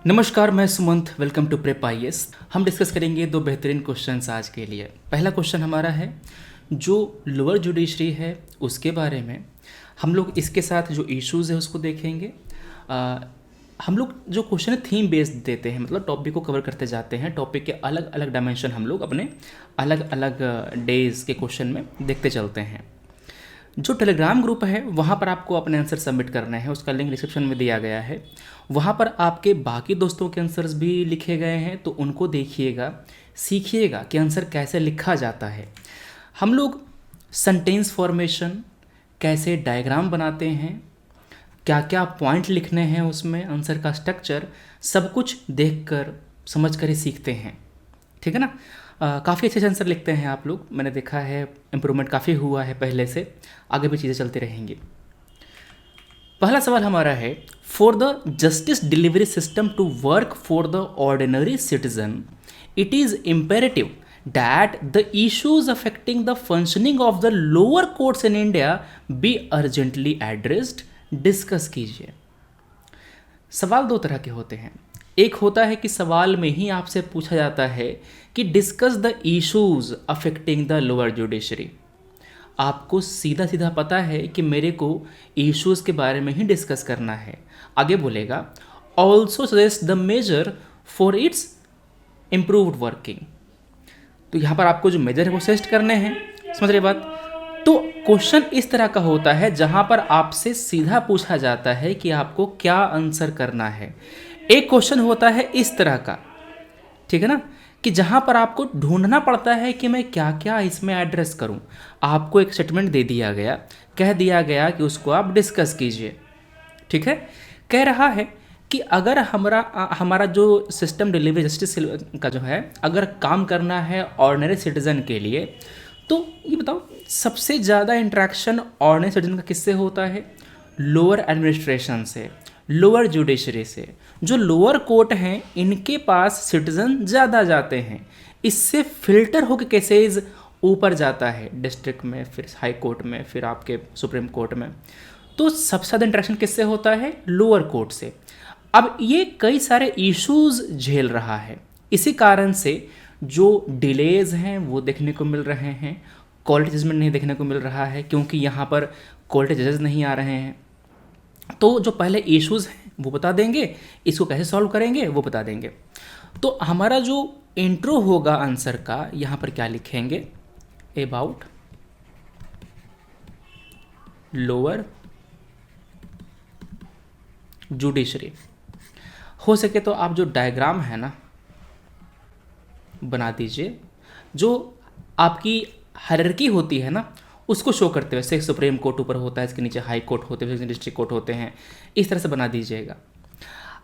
नमस्कार, मैं Sumant. Welcome to prep IAS. हम डिस्कस करेंगे दो बेहतरीन क्वेश्चंस आज के लिए। पहला क्वेश्चन हमारा है जो लोअर जुडिशरी है उसके बारे में। हम लोग इसके साथ जो इश्यूज़ है उसको देखेंगे। हम लोग जो क्वेश्चन है थीम बेस्ड देते हैं, मतलब टॉपिक को कवर करते जाते हैं। टॉपिक के अलग अलग डायमेंशन हम लोग अपने अलग अलग डेज़ के क्वेश्चन में देखते चलते हैं। जो टेलीग्राम ग्रुप है वहाँ पर आपको अपने आंसर सबमिट करने हैं, उसका लिंक डिस्क्रिप्शन में दिया गया है। वहाँ पर आपके बाकी दोस्तों के आंसर्स भी लिखे गए हैं, तो उनको देखिएगा, सीखिएगा कि आंसर कैसे लिखा जाता है। हम लोग सेंटेंस फॉर्मेशन, कैसे डायग्राम बनाते हैं, क्या क्या पॉइंट लिखने हैं उसमें, आंसर का स्ट्रक्चर, सब कुछ देखकर समझ कर ही सीखते हैं। ठीक है ना। काफ़ी अच्छे आंसर लिखते हैं आप लोग, मैंने देखा है इम्प्रूवमेंट काफ़ी हुआ है पहले से। आगे भी चीज़ें चलती रहेंगी। पहला सवाल हमारा है, for the justice delivery system to work for the ordinary citizen it is imperative that the issues affecting the functioning of the lower courts in India be urgently addressed. Discuss कीजिए। सवाल दो तरह के होते हैं। एक होता है कि सवाल में ही आपसे पूछा जाता है कि discuss the issues affecting the lower judiciary. आपको सीधा सीधा पता है कि मेरे को इश्यूज के बारे में ही डिस्कस करना है। आगे बोलेगा also suggest the measure for its improved working. तो यहाँ पर आपको जो मेजर है वो सजेस्ट करने हैं। समझ रहे बात। तो क्वेश्चन इस तरह का होता है जहाँ पर आपसे सीधा पूछा जाता है कि आपको क्या आंसर करना है। एक क्वेश्चन होता है इस तरह का, ठीक है ना, कि जहाँ पर आपको ढूंढना पड़ता है कि मैं क्या क्या इसमें एड्रेस करूँ। आपको एक स्टेटमेंट दे दिया गया, कह दिया गया कि उसको आप डिस्कस कीजिए। ठीक है। कह रहा है कि अगर हमारा जो सिस्टम डिलीवरी जस्टिस का जो है, अगर काम करना है ऑर्डिनरी सिटीज़न के लिए, तो ये बताओ सबसे ज़्यादा इंट्रैक्शन ऑर्डिनरी सिटीजन का किससे होता है? लोअर एडमिनिस्ट्रेशन से, लोअर जुडिशरी से। जो लोअर कोर्ट हैं इनके पास सिटीजन ज़्यादा जाते हैं, इससे फिल्टर होकर केसेज ऊपर जाता है, डिस्ट्रिक्ट में, फिर हाई कोर्ट में, फिर आपके सुप्रीम कोर्ट में। तो सबसे ज़्यादा इंट्रैक्शन किससे होता है? लोअर कोर्ट से। अब ये कई सारे इश्यूज झेल रहा है, इसी कारण से जो डिलेज हैं वो देखने को मिल रहे हैं। क्वालिटी जजमेंट नहीं देखने को मिल रहा है क्योंकि यहाँ पर क्वालिटी जजेस नहीं आ रहे हैं। तो जो पहले इश्यूज हैं वो बता देंगे, इसको कैसे सॉल्व करेंगे वो बता देंगे। तो हमारा जो इंट्रो होगा आंसर का, यहाँ पर क्या लिखेंगे? About lower judiciary. हो सके तो आप जो डायग्राम है ना बना दीजिए, जो आपकी हायरार्की होती है ना उसको शो करते हुए, जैसे सुप्रीम कोर्ट ऊपर होता है, इसके नीचे हाई कोर्ट होते हैं, डिस्ट्रिक्ट कोर्ट होते हैं, इस तरह से बना दीजिएगा।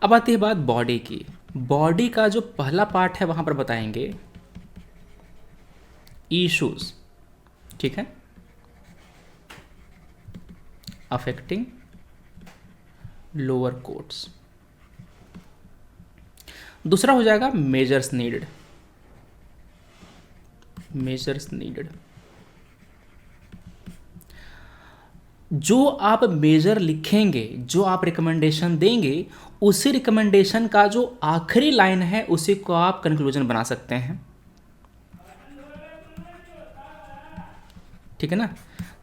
अब आती है बात बॉडी की। बॉडी का जो पहला पार्ट है वहां पर बताएंगे इश्यूज, ठीक है, अफेक्टिंग लोअर कोर्ट्स। दूसरा हो जाएगा मेजर्स नीडेड। मेजर्स नीडेड, जो आप मेजर लिखेंगे, जो आप रिकमेंडेशन देंगे, उसी रिकमेंडेशन का जो आखिरी लाइन है उसी को आप कंक्लूजन बना सकते हैं। ठीक है ना।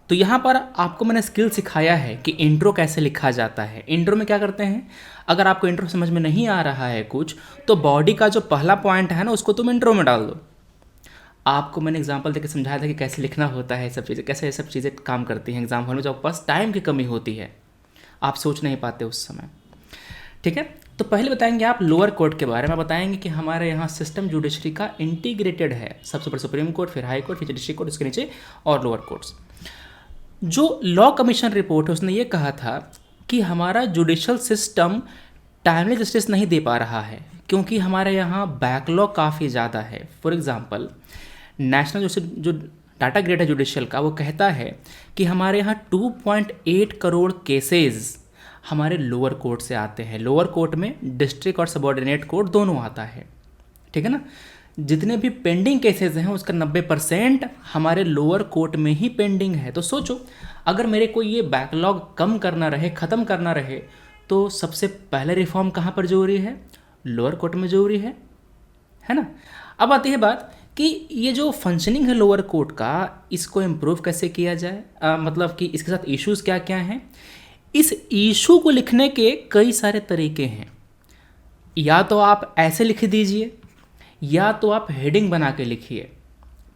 तो यहाँ पर आपको मैंने स्किल सिखाया है कि इंट्रो कैसे लिखा जाता है। इंट्रो में क्या करते हैं, अगर आपको इंट्रो समझ में नहीं आ रहा है कुछ, तो बॉडी का जो पहला पॉइंट है ना उसको तुम इंट्रो में डाल दो। आपको मैंने एग्जांपल देकर समझाया था कि कैसे लिखना होता है, सब चीज़ें कैसे, ये सब चीज़ें काम करती हैं एग्जाम हॉल में, जब पास टाइम की कमी होती है, आप सोच नहीं पाते उस समय। ठीक है। तो पहले बताएंगे आप लोअर कोर्ट के बारे में। बताएंगे कि हमारे यहाँ सिस्टम जुडिशरी का इंटीग्रेटेड है, सबसे ऊपर सुप्रीम कोर्ट, फिर हाई कोर्ट, फिर डिस्ट्रिक्ट कोर्ट, उसके नीचे और लोअर कोर्ट्स। जो लॉ कमीशन रिपोर्ट है उसने ये कहा था कि हमारा जुडिशल सिस्टम टाइमली जस्टिस नहीं दे पा रहा है क्योंकि हमारे यहाँ बैकलॉग काफ़ी ज़्यादा है। फॉर एग्जांपल नेशनल जो डाटा ग्रेड है जुडिशियल का, वो कहता है कि हमारे यहाँ 2.8 करोड़ केसेस हमारे लोअर कोर्ट से आते हैं। लोअर कोर्ट में डिस्ट्रिक्ट और सबऑर्डिनेट कोर्ट दोनों आता है। ठीक है ना। जितने भी पेंडिंग केसेस हैं उसका 90% हमारे लोअर कोर्ट में ही पेंडिंग है। तो सोचो, अगर मेरे को ये बैकलॉग कम करना रहे, ख़त्म करना रहे, तो सबसे पहले रिफॉर्म कहाँ पर जरूरी है? लोअर कोर्ट में जरूरी है ना। अब आती है बात कि ये जो फंक्शनिंग है लोअर कोर्ट का, इसको इम्प्रूव कैसे किया जाए, मतलब कि इसके साथ इश्यूज़ क्या क्या हैं। इस इशू को लिखने के कई सारे तरीके हैं। या तो आप ऐसे लिख दीजिए, या तो आप हेडिंग बना के लिखिए,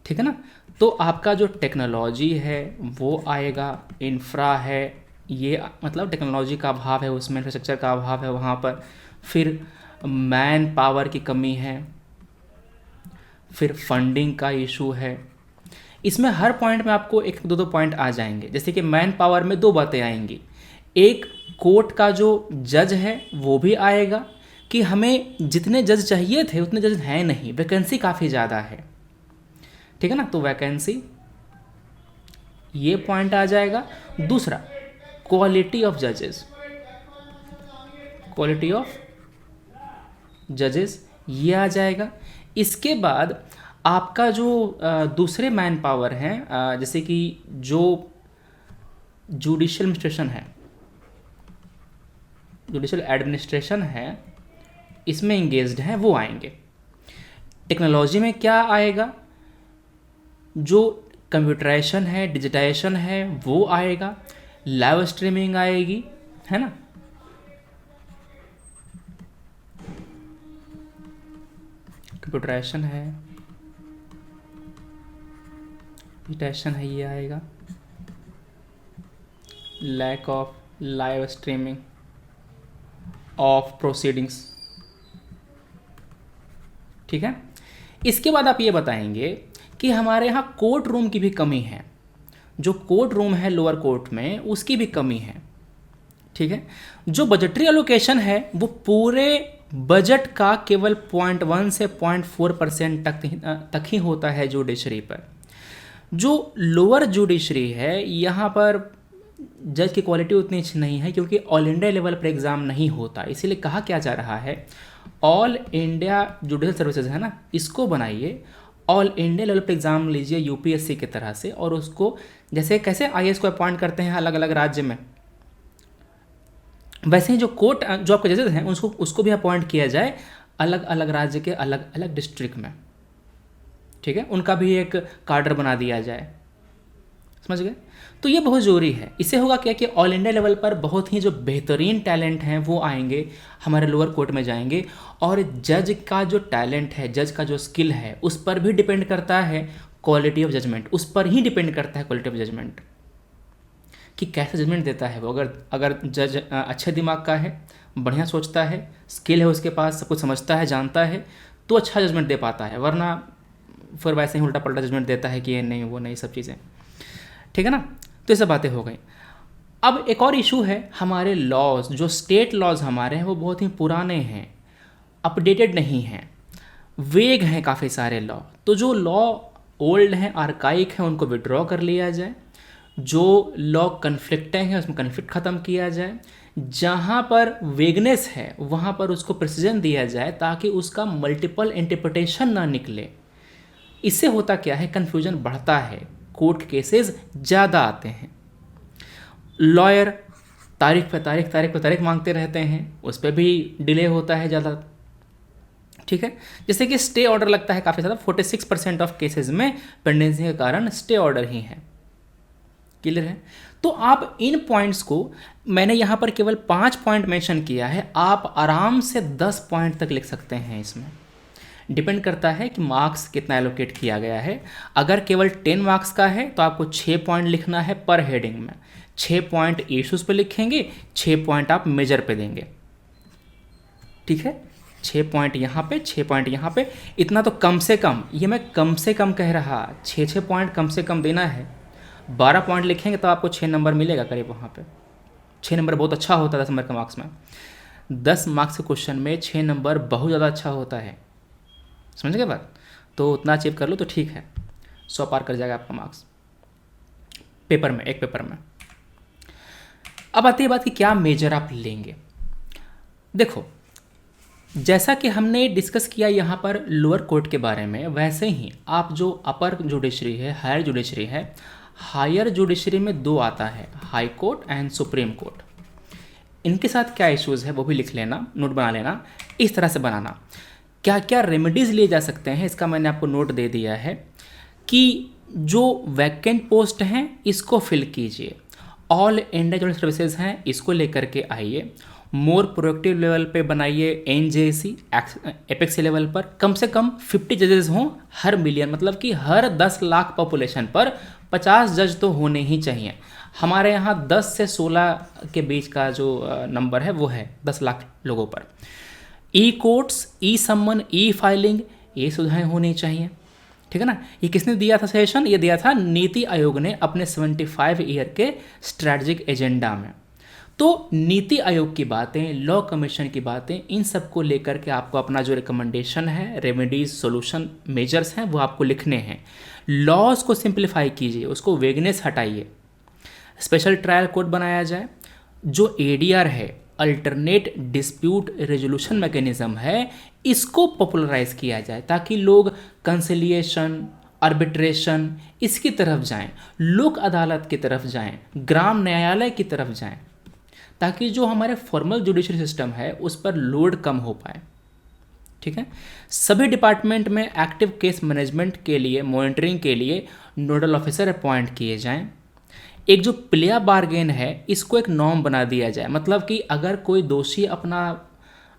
ठीक है ना। तो आपका जो टेक्नोलॉजी है वो आएगा, इंफ्रा है, ये मतलब टेक्नोलॉजी का अभाव है उसमें, इंफ्रास्ट्रक्चर का अभाव है वहाँ पर, फिर मैन पावर की कमी है, फिर फंडिंग का इशू है। इसमें हर पॉइंट में आपको एक दो पॉइंट आ जाएंगे। जैसे कि मैन पावर में 2 बातें आएंगी, एक कोर्ट का जो जज है वो भी आएगा कि हमें जितने जज चाहिए थे उतने जज हैं नहीं, वैकेंसी काफ़ी ज़्यादा है, ठीक है ना। तो वैकेंसी, ये पॉइंट आ जाएगा। दूसरा, क्वालिटी ऑफ जजेस, क्वालिटी ऑफ जजेस ये आ जाएगा। इसके बाद आपका जो दूसरे मैन पावर हैं, जैसे कि जो जुडिशियल एडमिनिस्ट्रेशन है, जुडिशियल एडमिनिस्ट्रेशन है, इसमें इंगेज्ड हैं, वो आएंगे। टेक्नोलॉजी में क्या आएगा, जो कंप्यूटराइजेशन है, डिजिटाइजेशन है, वो आएगा। लाइव स्ट्रीमिंग आएगी, है ना। कंप्यूटराइजेशन है, डिजिटाइजेशन है, ये आएगा। Lack of live streaming of proceedings, ठीक है। इसके बाद आप ये बताएंगे कि हमारे यहाँ कोर्ट रूम की भी कमी है, जो कोर्ट रूम है लोअर कोर्ट में उसकी भी कमी है, ठीक है। जो बजटरी एलोकेशन है वो पूरे बजट का केवल 0.1 से 0.4% तक ही होता है जुडिशरी पर। जो लोअर जुडिशरी है यहाँ पर जज की क्वालिटी उतनी अच्छी नहीं है, क्योंकि ऑल इंडिया लेवल पर एग्ज़ाम नहीं होता। इसीलिए कहा क्या जा रहा है, ऑल इंडिया जुडिशल सर्विसेज है ना, इसको बनाइए, ऑल इंडिया लेवल पर एग्ज़ाम लीजिए यूपीएससी की तरह से, और उसको जैसे कैसे आईएएस को अपॉइंट करते हैं अलग अलग राज्य में, वैसे ही जो कोर्ट जो आपके जजेस हैं उसको भी अपॉइंट किया जाए अलग अलग राज्य के अलग अलग डिस्ट्रिक्ट में, ठीक है। उनका भी एक कार्डर बना दिया जाए, समझ गए। तो ये बहुत ज़रूरी है। इससे होगा क्या कि ऑल इंडिया लेवल पर बहुत ही जो बेहतरीन टैलेंट हैं वो आएंगे, हमारे लोअर कोर्ट में जाएंगे, और जज का जो टैलेंट है, जज का जो स्किल है, उस पर भी डिपेंड करता है क्वालिटी ऑफ जजमेंट, उस पर ही डिपेंड करता है क्वालिटी ऑफ जजमेंट, कि कैसे जजमेंट देता है वो। अगर जज अच्छे दिमाग का है, बढ़िया सोचता है, स्किल है उसके पास, सब कुछ समझता है, जानता है, तो अच्छा जजमेंट दे पाता है, वरना फिर वैसे ही उल्टा पल्टा जजमेंट देता है कि ये नहीं वो नहीं, सब चीज़ें, ठीक है ना। तो ये सब बातें हो गई। अब एक और इशू है, हमारे लॉज, जो स्टेट लॉज हमारे हैं वो बहुत ही पुराने हैं, अपडेटेड नहीं हैं, वेग हैं काफ़ी सारे लॉ। तो जो लॉ ओल्ड हैं, आर्काइक हैं, उनको विड्रॉ कर लिया जाए। जो लॉ कन्फ्लिक्टिंग है उसमें कन्फ्लिक्ट ख़त्म किया जाए। जहाँ पर वेगनेस है वहाँ पर उसको प्रिसीजन दिया जाए, ताकि उसका मल्टीपल इंटरप्रिटेशन ना निकले। इससे होता क्या है, कन्फ्यूजन बढ़ता है, कोर्ट केसेस ज़्यादा आते हैं, लॉयर तारीख पे तारीख मांगते रहते हैं, उस पर भी डिले होता है ज़्यादा, ठीक है। जैसे कि स्टे ऑर्डर लगता है काफ़ी ज़्यादा, 46% ऑफ केसेस में पेंडेंसी के कारण स्टे ऑर्डर ही है, क्लियर है। तो आप इन पॉइंट्स को, मैंने यहाँ पर केवल 5 पॉइंट मेंशन किया है, आप आराम से 10 पॉइंट तक लिख सकते हैं। इसमें डिपेंड करता है कि मार्क्स कितना एलोकेट किया गया है। अगर केवल 10 मार्क्स का है तो आपको 6 पॉइंट लिखना है पर हेडिंग में, 6 पॉइंट इश्यूज़ पे लिखेंगे, 6 पॉइंट आप मेजर पे देंगे, ठीक है। 6 पॉइंट यहाँ पे, 6 पॉइंट यहाँ पे, इतना तो कम से कम, ये मैं कम से कम कह रहा, 6 पॉइंट कम से कम देना है। 12 पॉइंट लिखेंगे तो आपको 6 नंबर मिलेगा करीब, वहाँ पे 6 नंबर बहुत अच्छा होता है 10 नंबर के मार्क्स में। 10 मार्क्स के क्वेश्चन में 6 नंबर बहुत ज़्यादा अच्छा होता है, समझ गए बात। तो उतना अचीव कर लो तो ठीक है, 100 पार कर जाएगा आपका मार्क्स पेपर में, एक पेपर में। अब आती है बात कि क्या मेजर आप लेंगे। देखो, जैसा कि हमने डिस्कस किया यहाँ पर लोअर कोर्ट के बारे में, वैसे ही आप जो अपर जुडिशरी है, हायर जुडिशरी है, हायर जुडिशरी में 2 आता है, high court and supreme court. इनके साथ क्या इश्यूज़ है वो भी लिख लेना, नोट बना लेना। इस तरह से बनाना। क्या क्या रेमेडीज़ लिए जा सकते हैं इसका मैंने आपको नोट दे दिया है कि जो वैकेंट पोस्ट हैं इसको फिल कीजिए, ऑल इंडिया जो सर्विसेज हैं इसको लेकर के आइए, मोर प्रोडक्टिव लेवल पे बनाइए, एनजेसी एपेक्स लेवल पर कम से कम 50 जजेस हों हर मिलियन, मतलब कि हर 10 लाख पॉपुलेशन पर 50 जज तो होने ही चाहिए। हमारे यहाँ 10 से 16 के बीच का जो नंबर है वो है 10 लाख लोगों पर। ई कोर्ट्स, ई सम्मन, ई फाइलिंग, ये सुविधाएं होनी चाहिए, ठीक है ना। ये किसने दिया था सजेशन? ये दिया था नीति आयोग ने अपने 75 ईयर के स्ट्रैटेजिक एजेंडा में। तो नीति आयोग की बातें, लॉ कमीशन की बातें, इन सब को लेकर के आपको अपना जो रिकमेंडेशन है, रेमेडीज, सॉल्यूशन, मेजर्स हैं वो आपको लिखने हैं। लॉज को सिंप्लीफाई कीजिए, उसको वेगनेस हटाइए, स्पेशल ट्रायल कोर्ट बनाया जाए, जो एडीआर है, अल्टरनेट डिस्प्यूट रेजोल्यूशन मैकेनिज्म है, इसको पॉपुलराइज किया जाए ताकि लोग कंसिलिएशन, आर्बिट्रेशन इसकी तरफ जाएं, लोक अदालत की तरफ जाएं, ग्राम न्यायालय की तरफ जाएं, ताकि जो हमारे फॉर्मल जुडिशरी सिस्टम है उस पर लोड कम हो पाए, ठीक है। सभी डिपार्टमेंट में एक्टिव केस मैनेजमेंट के लिए, मॉनिटरिंग के लिए नोडल ऑफिसर अपॉइंट किए जाएं। एक जो प्लिया बार्गेन है इसको एक नॉर्म बना दिया जाए, मतलब कि अगर कोई दोषी अपना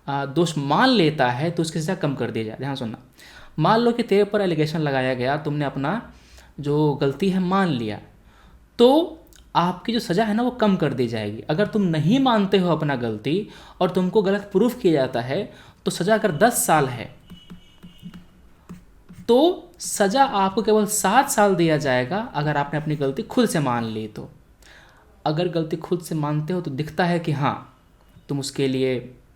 दोष मान लेता है तो उसकी सज़ा कम कर दी जाए। ध्यान सुनना, मान लो कि तेरे पर एलिगेशन लगाया गया, तुमने अपना जो गलती है मान लिया, तो आपकी जो सज़ा है ना वो कम कर दी जाएगी। अगर तुम नहीं मानते हो अपना गलती और तुमको गलत प्रूफ किया जाता है तो सज़ा अगर 10 साल है तो सज़ा आपको केवल 7 साल दिया जाएगा अगर आपने अपनी गलती खुद से मान ली तो। अगर गलती खुद से मानते हो तो दिखता है कि हाँ तुम उसके लिए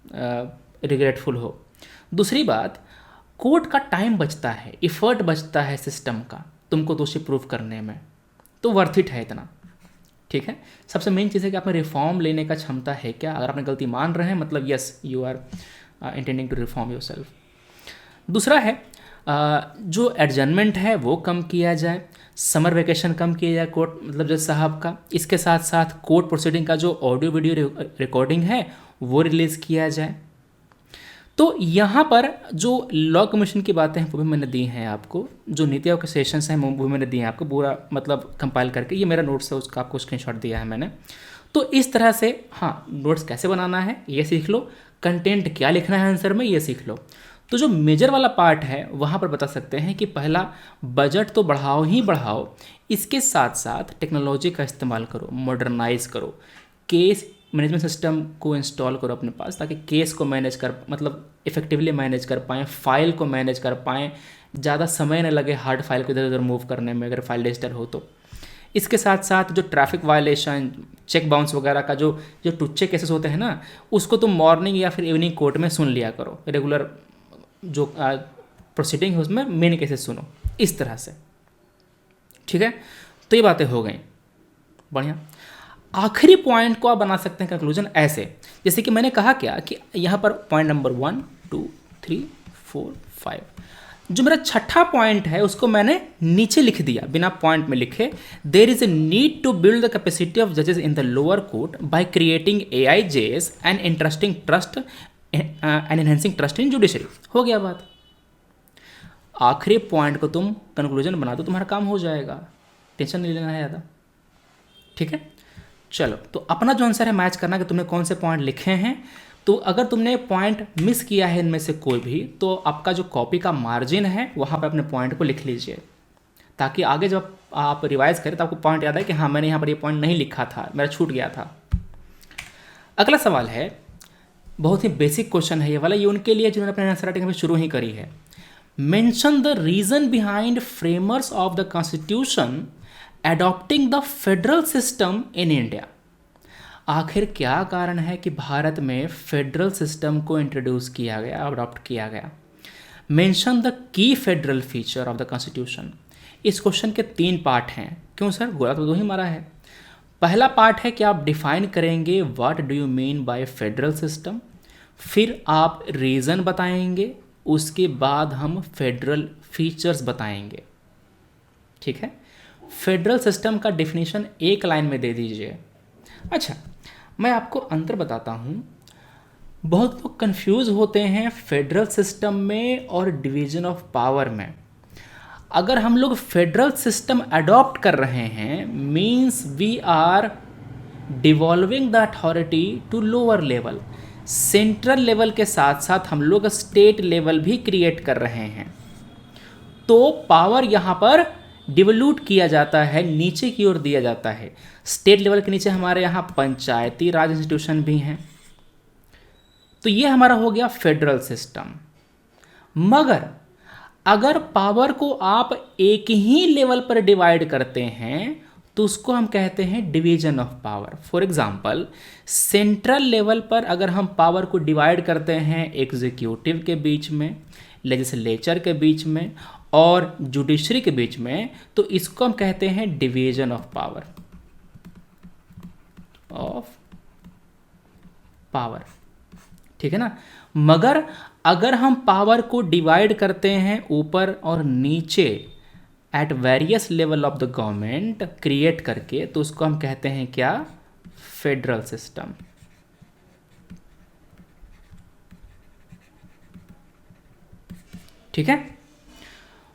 रिग्रेटफुल हो। दूसरी बात, कोर्ट का टाइम बचता है, इफ़र्ट बचता है सिस्टम का तुमको दोषी प्रूफ करने में, तो वर्थ इट है इतना, ठीक है। सबसे मेन चीज़ है कि आप में रिफॉर्म लेने का क्षमता है क्या। अगर आपने गलती मान रहे हैं मतलब yes you are intending to reform yourself. दूसरा है जो एडजर्नमेंट है वो कम किया जाए, समर वेकेशन कम किया जाए कोर्ट मतलब जज साहब का। इसके साथ साथ कोर्ट प्रोसीडिंग का जो ऑडियो वीडियो रिकॉर्डिंग है वो रिलीज़ किया जाए। तो यहाँ पर जो लॉ कमीशन की बातें हैं वो भी मैंने दी हैं आपको, जो नीति आयोग के सेशंस हैं वो भी मैंने दिए हैं आपको पूरा मतलब कंपाइल करके। ये मेरा नोट्स है उसका आपको स्क्रीनशॉट दिया है मैंने। तो इस तरह से हाँ नोट्स कैसे बनाना है ये सीख लो, कंटेंट क्या लिखना है आंसर में ये सीख लो। तो जो मेजर वाला पार्ट है वहाँ पर बता सकते हैं कि पहला, बजट तो बढ़ाओ ही बढ़ाओ, इसके साथ साथ टेक्नोलॉजी का इस्तेमाल करो, मॉडर्नाइज करो, केस मैनेजमेंट सिस्टम को इंस्टॉल करो अपने पास ताकि केस को मैनेज कर मतलब इफेक्टिवली मैनेज कर पाएँ, फाइल को मैनेज कर पाएँ, ज़्यादा समय न लगे हार्ड फाइल को इधर उधर मूव करने में अगर फाइल डिजिटल हो तो। इसके साथ साथ जो ट्रैफिक वायलेशन, चेक बाउंस वगैरह का जो टुच्चे केसेस होते हैं ना, उसको तुम मॉर्निंग या फिर इवनिंग कोर्ट में सुन लिया करो, रेगुलर जो प्रोसीडिंग है उसमें मेन केसेस सुनो, इस तरह से, ठीक है। तो ये बातें हो गई, बढ़िया। आखिरी पॉइंट को आप बना सकते हैं कंक्लूजन ऐसे, जैसे कि मैंने कहा क्या कि यहाँ पर पॉइंट नंबर 1 2 3 4 5, जो मेरा छठा पॉइंट है उसको मैंने नीचे लिख दिया बिना पॉइंट में लिखे। There is a need to build the capacity of जजेस in the lower court by creating AIJs and interesting trust and enhancing trust in judiciary. हो गया बात। आखिरी पॉइंट को तुम कंक्लूजन बना दो, तुम्हारा काम हो जाएगा, टेंशन नहीं लेना है ज़्यादा, ठीक है। चलो, तो अपना जो आंसर है मैच करना कि तुमने कौन से पॉइंट लिखे हैं। तो अगर तुमने पॉइंट मिस किया है इनमें से कोई भी, तो आपका जो कॉपी का मार्जिन है वहाँ पर अपने पॉइंट को लिख लीजिए, ताकि आगे जब आप रिवाइज करें तो आपको पॉइंट याद है कि हाँ मैंने यहाँ पर ये पॉइंट नहीं लिखा था, मेरा छूट गया था। अगला सवाल है, बहुत ही बेसिक क्वेश्चन है ये वाला, ये उनके लिए जिन्होंने अपने आंसर राइटिंग में शुरू ही करी है। Mention the reason behind framers of the constitution adopting the federal system in India. आखिर क्या कारण है कि भारत में फेडरल सिस्टम को इंट्रोड्यूस किया गया, अडॉप्ट किया गया। Mention the key federal feature of the constitution. इस क्वेश्चन के 3 पार्ट हैं। क्यों सर, गोला तो 2 ही मारा है। पहला पार्ट है कि आप डिफाइन करेंगे what do you mean by federal system, फिर आप रीज़न बताएंगे, उसके बाद हम फेडरल फीचर्स बताएंगे, ठीक है। फेडरल सिस्टम का डेफिनेशन एक लाइन में दे दीजिए। अच्छा, मैं आपको अंतर बताता हूँ। बहुत लोग कंफ्यूज होते हैं फेडरल सिस्टम में और डिवीजन ऑफ पावर में। अगर हम लोग फेडरल सिस्टम अडॉप्ट कर रहे हैं means we are devolving the authority to lower level. Central level के साथ साथ हम लोग स्टेट लेवल भी क्रिएट कर रहे हैं, तो पावर यहाँ पर डिवल्यूट किया जाता है, नीचे की ओर दिया जाता है। स्टेट लेवल के नीचे हमारे यहाँ पंचायती राज इंस्टीट्यूशन भी हैं। तो ये हमारा हो गया फेडरल सिस्टम। मगर अगर पावर को आप एक ही लेवल पर डिवाइड करते हैं तो उसको हम कहते हैं division of power. For example, central level पर अगर हम पावर को डिवाइड करते हैं एग्जीक्यूटिव के बीच में, लेजिस्लेचर के बीच में और जुडिशरी के बीच में, तो इसको हम कहते हैं डिवीजन ऑफ पावर। ठीक है ना। मगर अगर हम पावर को डिवाइड करते हैं ऊपर और नीचे at various level of the government create करके, तो उसको हम कहते हैं क्या? Federal system. ठीक है,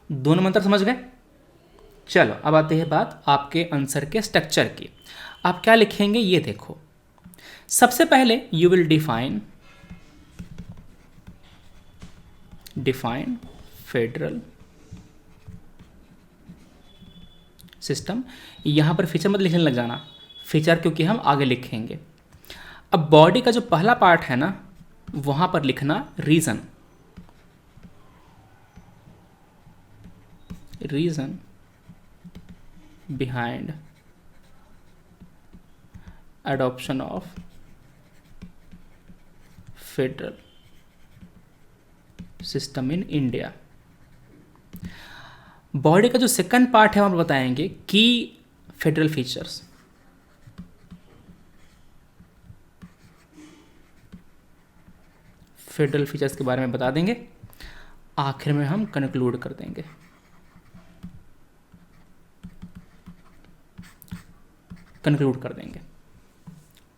दोनों मंत्र समझ गए। चलो अब आते हैं बात आपके आंसर के स्ट्रक्चर की। आप क्या लिखेंगे ये देखो। सबसे पहले you will define federal system. यहां पर फीचर मत लिखने लग जाना, फीचर क्योंकि हम आगे लिखेंगे। अब बॉडी का जो पहला पार्ट है ना, वहां पर लिखना reason behind adoption of federal system in India. Body का जो सेकंड पार्ट है हम बताएंगे की फेडरल फीचर्स। फेडरल फीचर्स के बारे में बता देंगे, आखिर में हम कंक्लूड कर देंगे।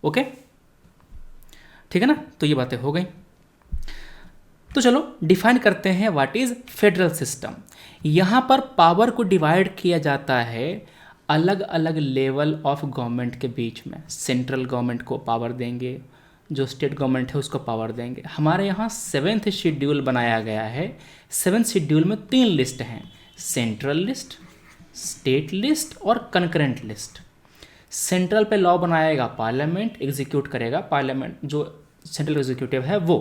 ओके, ठीक है ना। तो ये बातें हो गई। तो चलो डिफाइन करते हैं व्हाट इज फेडरल सिस्टम। यहां पर पावर को डिवाइड किया जाता है अलग अलग लेवल ऑफ गवर्नमेंट के बीच में। सेंट्रल गवर्नमेंट को पावर देंगे, जो स्टेट गवर्नमेंट है उसको पावर देंगे। हमारे यहाँ 7th शेड्यूल बनाया गया है। 7th शेड्यूल में 3 लिस्ट हैं, सेंट्रल लिस्ट, स्टेट लिस्ट और कंकरेंट लिस्ट। सेंट्रल पे लॉ बनाएगा पार्लियामेंट, एग्जीक्यूट करेगा पार्लियामेंट, जो सेंट्रल एग्जीक्यूटिव है वो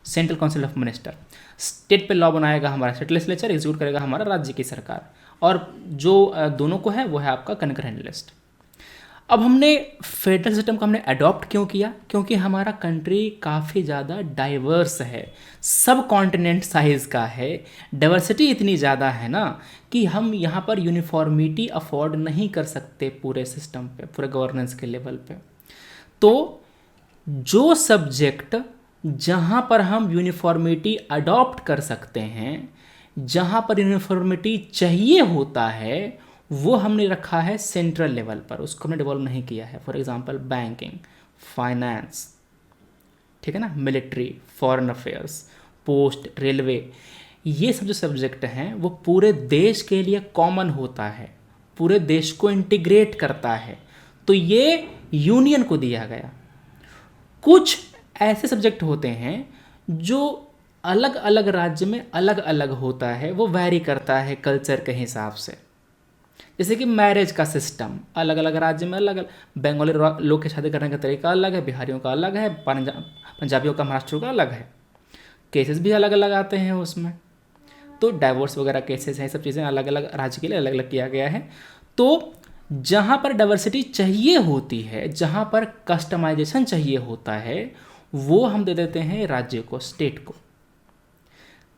central council of minister. State पे लॉ बनाएगा हमारा स्टेट लेजिस्लेचर, एग्जीक्यूट करेगा हमारा राज्य की सरकार। और जो दोनों को है वो है आपका कंकरेंट लिस्ट। अब हमने फेडरल सिस्टम को हमने अडॉप्ट क्यों किया? क्योंकि हमारा कंट्री काफ़ी ज़्यादा डाइवर्स है, सब कॉन्टिनेंट साइज़ का है, डाइवर्सिटी इतनी ज़्यादा है ना कि हम यहाँ पर यूनिफॉर्मिटी अफोर्ड नहीं कर सकते पूरे सिस्टम पे, पूरे गवर्नेंस के लेवल पे। तो जो सब्जेक्ट जहाँ पर हम यूनिफॉर्मिटी अडॉप्ट कर सकते हैं, जहाँ पर यूनिफॉर्मिटी चाहिए होता है, वो हमने रखा है सेंट्रल लेवल पर, उसको हमने डेवलप नहीं किया है। फॉर एग्जांपल बैंकिंग, फाइनेंस, ठीक है ना, military, foreign affairs, post, railway, ये सब जो सब्जेक्ट हैं वो पूरे देश के लिए कॉमन होता है, पूरे देश को इंटीग्रेट करता है, तो ये यूनियन को दिया गया। कुछ ऐसे सब्जेक्ट होते हैं जो अलग अलग राज्य में अलग अलग होता है, वो वैरी करता है कल्चर के हिसाब से। जैसे कि मैरिज का सिस्टम अलग अलग राज्य में अलग अलग, बंगाली लोग के शादी करने का तरीका अलग है, बिहारियों का अलग है, पंजाबियों का, महाराष्ट्र का अलग है, केसेस भी अलग अलग आते हैं उसमें। तो डाइवोर्स वगैरह केसेस हैं, सब चीज़ें अलग अलग राज्य के लिए अलग अलग किया गया है। तो जहाँ पर डाइवर्सिटी चाहिए होती है, जहाँ पर कस्टमाइजेशन चाहिए होता है, वो हम दे देते हैं राज्य को, स्टेट को।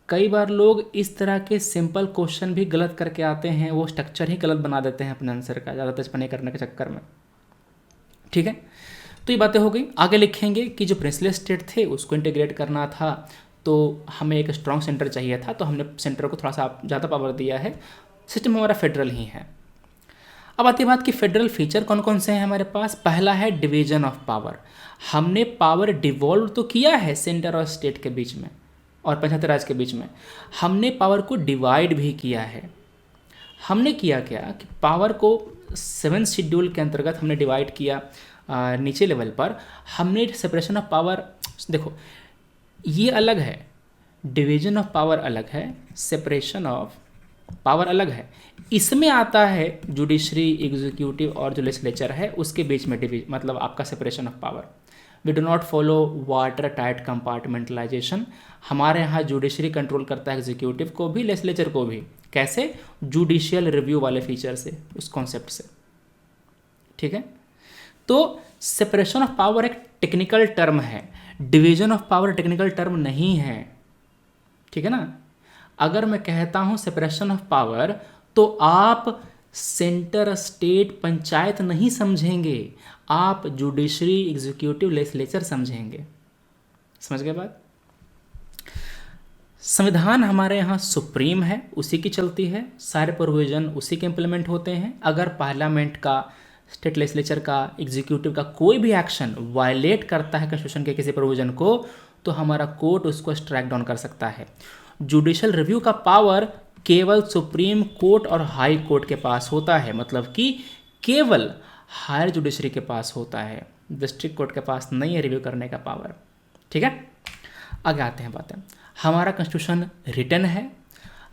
कई बार लोग इस तरह के सिंपल क्वेश्चन भी गलत करके आते हैं, वो स्ट्रक्चर ही गलत बना देते हैं अपने आंसर का, ज़्यादा तेजपने करने के चक्कर में। ठीक है, तो ये बातें हो गई। आगे लिखेंगे कि जो प्रिंसलेस स्टेट थे उसको इंटीग्रेट करना था, तो हमें एक स्ट्रॉन्ग सेंटर चाहिए था, तो हमने सेंटर को थोड़ा सा ज़्यादा पावर दिया है। सिस्टम हमारा फेडरल ही है। अब आती है बात कि फेडरल फीचर कौन कौन से हैं हमारे पास। पहला है डिवीजन ऑफ पावर। हमने पावर डिवॉल्व तो किया है सेंटर और स्टेट के बीच में और पंचायती राज के बीच में, हमने पावर को डिवाइड भी किया है। हमने किया क्या कि पावर को 7 शेड्यूल के अंतर्गत हमने डिवाइड किया। नीचे लेवल पर हमने सेपरेशन ऑफ पावर, देखो ये अलग है, डिवीजन ऑफ पावर अलग है, सेपरेशन ऑफ पावर अलग है। इसमें आता है जुडिशरी, एग्जीक्यूटिव और जो लेजिस्लेचर है उसके बीच में मतलब आपका separation of power. We do not follow water tight compartmentalisation. हमारे यहाँ जुडिशरी कंट्रोल करता है एग्जीक्यूटिव को भी, लेजिस्लेचर को भी। कैसे? जुडिशियल रिव्यू वाले फीचर से, उस कॉन्सेप्ट से। ठीक है, तो सेपरेशन ऑफ पावर एक टेक्निकल टर्म है, division of power technical term नहीं है। ठीक है ना। अगर मैं कहता हूं सेपरेशन ऑफ पावर तो आप सेंटर, स्टेट, पंचायत नहीं समझेंगे, आप जुडिशरी, एग्जीक्यूटिव, लेजिस्लेचर समझेंगे। समझ गए बात? संविधान हमारे यहाँ सुप्रीम है, उसी की चलती है, सारे प्रोविजन उसी के इम्प्लीमेंट होते हैं। अगर पार्लियामेंट का, स्टेट लेजिस्लेचर का, एग्जीक्यूटिव का कोई भी एक्शन वायलेट करता है कॉन्स्टिट्यूशन के किसी प्रोविजन को, तो हमारा कोर्ट उसको स्ट्राइक डाउन कर सकता है। जुडिशियल रिव्यू का पावर केवल सुप्रीम कोर्ट और हाई कोर्ट के पास होता है, मतलब कि केवल हायर जुडिशरी के पास होता है, डिस्ट्रिक्ट कोर्ट के पास नहीं है रिव्यू करने का पावर। ठीक है, आगे आते हैं बातें। हमारा कॉन्स्टिट्यूशन रिटन है,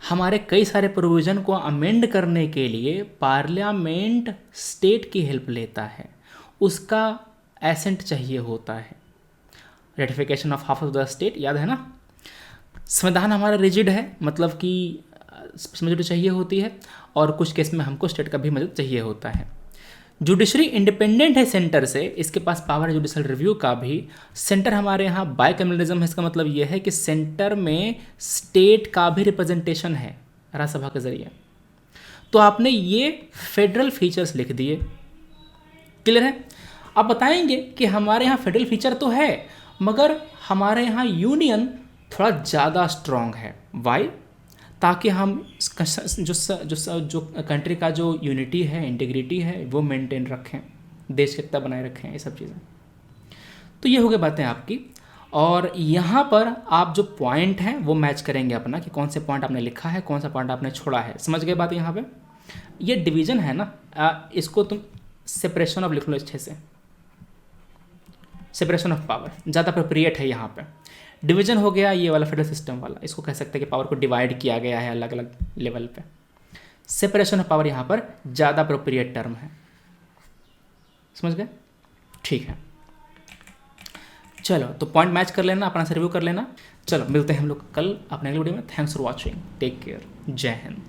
हमारे कई सारे प्रोविज़न को अमेंड करने के लिए पार्लियामेंट स्टेट की हेल्प लेता है, उसका एसेंट चाहिए होता है, ratification of half of the state, याद है ना। संविधान हमारा रिजिड है, मतलब कि मदद चाहिए होती है, और कुछ केस में हमको स्टेट का भी मदद चाहिए होता है। जुडिशरी इंडिपेंडेंट है सेंटर से, इसके पास पावर है जुडिशल रिव्यू का भी। सेंटर हमारे यहाँ बाइकम्युनलिज्म है, इसका मतलब ये है कि सेंटर में स्टेट का भी रिप्रेजेंटेशन है राज्यसभा के जरिए। तो आपने ये फेडरल फीचर्स लिख दिए, क्लियर है। आप बताएंगे कि हमारे यहाँ फेडरल फीचर तो है, मगर हमारे यहाँ यूनियन थोड़ा ज़्यादा स्ट्रॉन्ग है। वाई? ताकि हम जो कंट्री का जो यूनिटी है, इंटीग्रिटी है, वो मेंटेन रखें, देश की एकता बनाए रखें, ये सब चीज़ें। तो ये हो गई बातें आपकी। और यहाँ पर आप जो पॉइंट हैं वो मैच करेंगे अपना, कि कौन से पॉइंट आपने लिखा है, कौन सा पॉइंट आपने छोड़ा है। समझ गए बात? यहाँ पे ये डिवीजन है ना, इसको तुम सेपरेशन ऑफ लिख लो अच्छे से, सेपरेशन ऑफ पावर ज़्यादा अप्रोप्रिएट है यहाँ पे। डिवीजन हो गया ये वाला फेडरल सिस्टम वाला, इसको कह सकते हैं कि पावर को डिवाइड किया गया है अलग अलग लेवल पे। सेपरेशन ऑफ पावर यहाँ पर ज़्यादा अप्रोप्रिएट टर्म है। समझ गए? ठीक है, चलो तो पॉइंट मैच कर लेना, अपना से रिव्यू कर लेना। चलो मिलते हैं हम लोग कल अपने अगले वीडियो में। Thanks for watching, take care, जय हिंद।